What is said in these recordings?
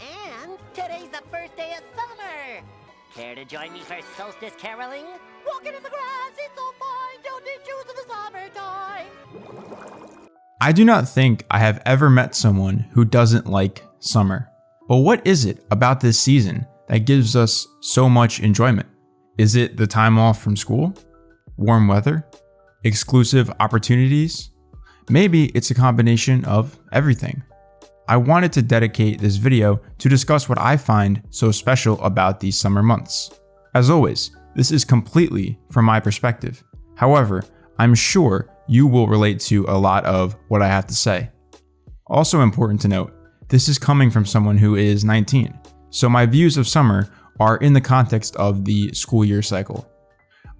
And today's the first day of summer. Care to join me for solstice caroling? Walking in the grass, it's so fine. Don't need shoes in the summertime. I do not think I have ever met someone who doesn't like summer. But what is it about this season that gives us so much enjoyment? Is it the time off from school? Warm weather? Exclusive opportunities? Maybe it's a combination of everything. I wanted to dedicate this video to discuss what I find so special about these summer months. As always, this is completely from my perspective. However, I'm sure you will relate to a lot of what I have to say. Also important to note, this is coming from someone who is 19, so my views of summer are in the context of the school year cycle.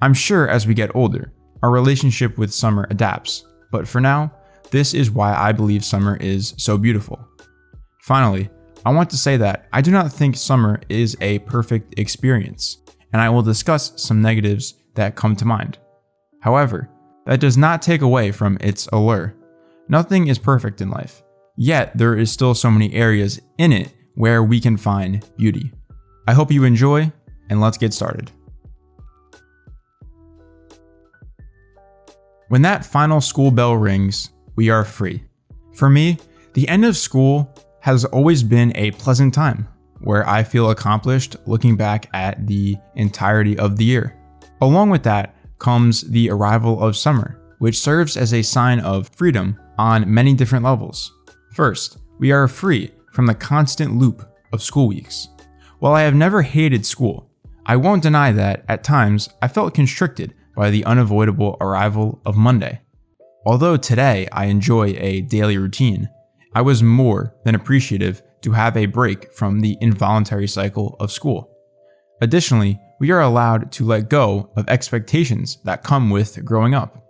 I'm sure as we get older, our relationship with summer adapts, but for now, this is why I believe summer is so beautiful. Finally, I want to say that I do not think summer is a perfect experience, and I will discuss some negatives that come to mind. However, that does not take away from its allure. Nothing is perfect in life, yet there is still so many areas in it where we can find beauty. I hope you enjoy, and let's get started. When that final school bell rings, we are free. For me, the end of school has always been a pleasant time, where I feel accomplished looking back at the entirety of the year. Along with that comes the arrival of summer, which serves as a sign of freedom on many different levels. First, we are free from the constant loop of school weeks. While I have never hated school, I won't deny that at times I felt constricted by the unavoidable arrival of Monday. Although today I enjoy a daily routine, I was more than appreciative to have a break from the involuntary cycle of school. Additionally, we are allowed to let go of expectations that come with growing up.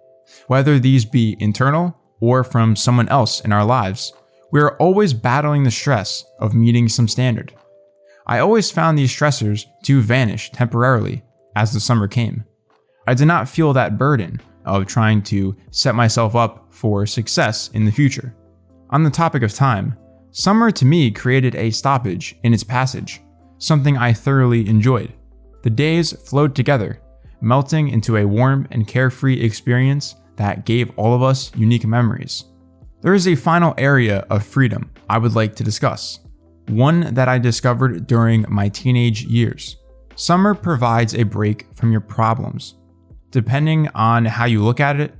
Whether these be internal or from someone else in our lives, we are always battling the stress of meeting some standard. I always found these stressors to vanish temporarily as the summer came. I did not feel that burden of trying to set myself up for success in the future. On the topic of time, summer to me created a stoppage in its passage, something I thoroughly enjoyed. The days flowed together, melting into a warm and carefree experience that gave all of us unique memories. There is a final area of freedom I would like to discuss, one that I discovered during my teenage years. Summer provides a break from your problems. Depending on how you look at it,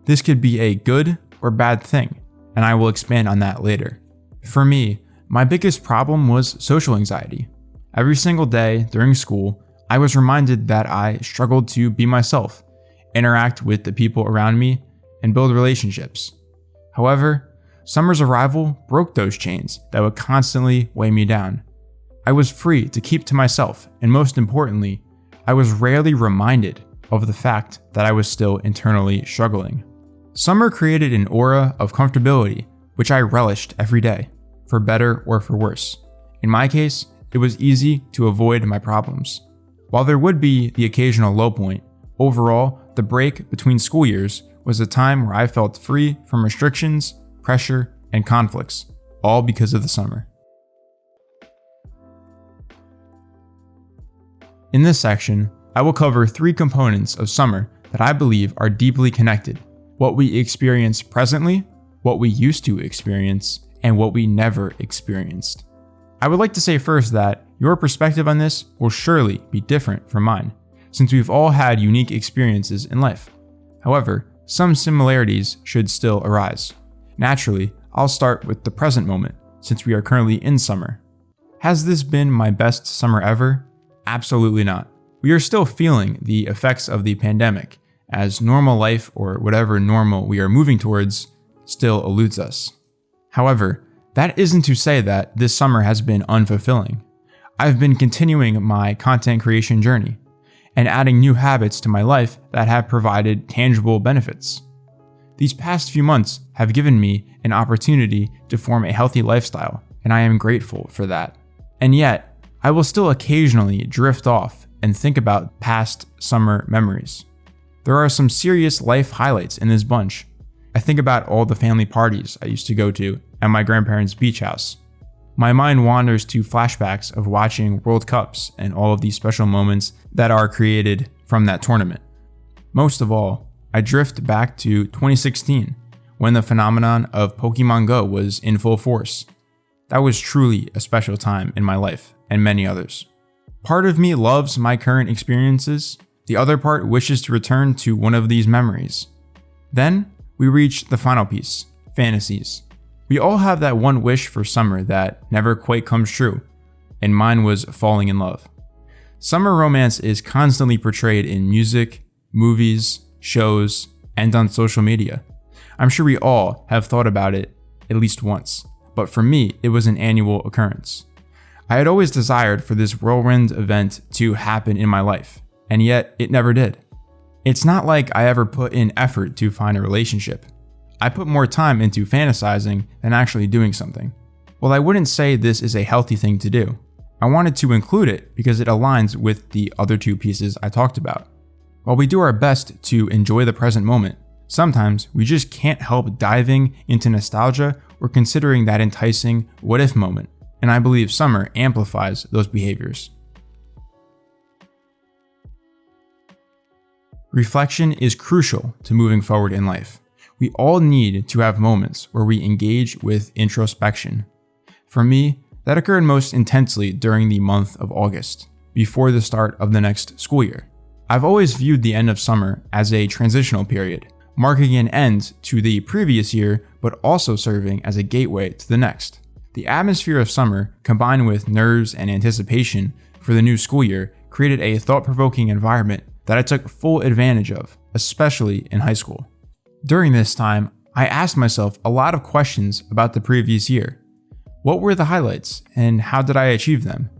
this could be a good or bad thing, and I will expand on that later. For me, my biggest problem was social anxiety. Every single day during school, I was reminded that I struggled to be myself, interact with the people around me, and build relationships. However, summer's arrival broke those chains that would constantly weigh me down. I was free to keep to myself, and most importantly, I was rarely reminded of the fact that I was still internally struggling. Summer created an aura of comfortability, which I relished every day, for better or for worse. In my case, it was easy to avoid my problems. While there would be the occasional low point, overall, the break between school years was a time where I felt free from restrictions, pressure, and conflicts, all because of the summer. In this section, I will cover 3 components of summer that I believe are deeply connected: what we experience presently, what we used to experience, and what we never experienced. I would like to say first that your perspective on this will surely be different from mine, since we've all had unique experiences in life. However, some similarities should still arise. Naturally, I'll start with the present moment, since we are currently in summer. Has this been my best summer ever? Absolutely not. We are still feeling the effects of the pandemic, as normal life, or whatever normal we are moving towards, still eludes us. However, that isn't to say that this summer has been unfulfilling. I've been continuing my content creation journey and adding new habits to my life that have provided tangible benefits. These past few months have given me an opportunity to form a healthy lifestyle, and I am grateful for that. And yet, I will still occasionally drift off and think about past summer memories. There are some serious life highlights in this bunch. I think about all the family parties I used to go to at my grandparents' beach house, my mind wanders to flashbacks of watching World Cups and all of these special moments that are created from that tournament. Most of all, I drift back to 2016 when the phenomenon of Pokemon Go was in full force. That was truly a special time in my life and many others. Part of me loves my current experiences, the other part wishes to return to one of these memories. Then we reach the final piece, Fantasies. We all have that one wish for summer that never quite comes true, and mine was falling in love. Summer romance is constantly portrayed in music, movies, shows, and on social media. I'm sure we all have thought about it at least once, but for me, it was an annual occurrence. I had always desired for this whirlwind event to happen in my life, and yet it never did. It's not like I ever put in effort to find a relationship. I put more time into fantasizing than actually doing something. While I wouldn't say this is a healthy thing to do, I wanted to include it because it aligns with the other two pieces I talked about. While we do our best to enjoy the present moment, sometimes we just can't help diving into nostalgia or considering that enticing what-if moment, and I believe summer amplifies those behaviors. Reflection is crucial to moving forward in life. We all need to have moments where we engage with introspection. For me, that occurred most intensely during the month of August, before the start of the next school year. I've always viewed the end of summer as a transitional period, marking an end to the previous year, but also serving as a gateway to the next. The atmosphere of summer, combined with nerves and anticipation for the new school year, created a thought-provoking environment that I took full advantage of, especially in high school. During this time, I asked myself a lot of questions about the previous year. What were the highlights, and how did I achieve them?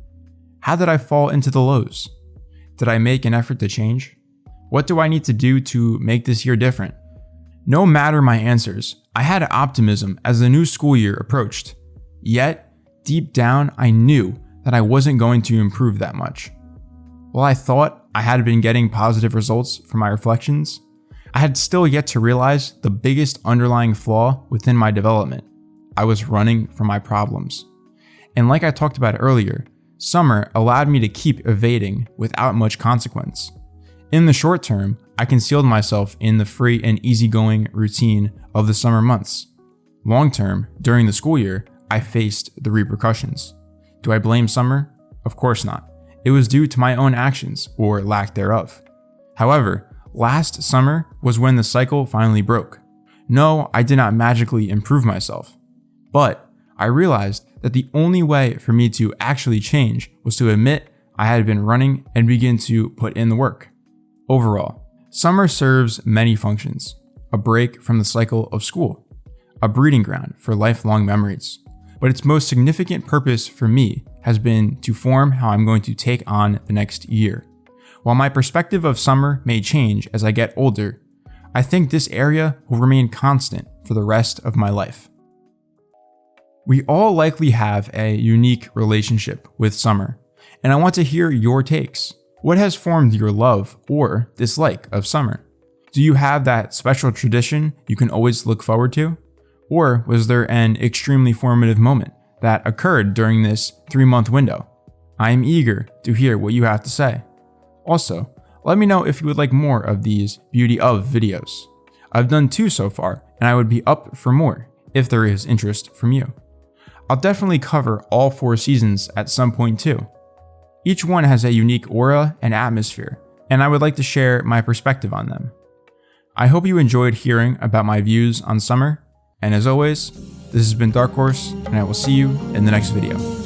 How did I fall into the lows? Did I make an effort to change? What do I need to do to make this year different? No matter my answers, I had optimism as the new school year approached. Yet, deep down, I knew that I wasn't going to improve that much. While I thought I had been getting positive results from my reflections, I had still yet to realize the biggest underlying flaw within my development. I was running from my problems. And like I talked about earlier, summer allowed me to keep evading without much consequence. In the short term, I concealed myself in the free and easygoing routine of the summer months. Long term, during the school year, I faced the repercussions. Do I blame summer? Of course not. It was due to my own actions, or lack thereof. However, last summer was when the cycle finally broke. No, I did not magically improve myself, but I realized that the only way for me to actually change was to admit I had been running and begin to put in the work. Overall, summer serves many functions: a break from the cycle of school, a breeding ground for lifelong memories. But its most significant purpose for me has been to form how I'm going to take on the next year. While my perspective of summer may change as I get older, I think this area will remain constant for the rest of my life. We all likely have a unique relationship with summer, and I want to hear your takes. What has formed your love or dislike of summer? Do you have that special tradition you can always look forward to? Or was there an extremely formative moment that occurred during this 3-month window? I am eager to hear what you have to say. Also, let me know if you would like more of these beauty of videos. I've done 2 so far, and I would be up for more if there is interest from you. I'll definitely cover all 4 seasons at some point too. Each one has a unique aura and atmosphere, and I would like to share my perspective on them. I hope you enjoyed hearing about my views on summer, and as always, this has been Dark Horse, and I will see you in the next video.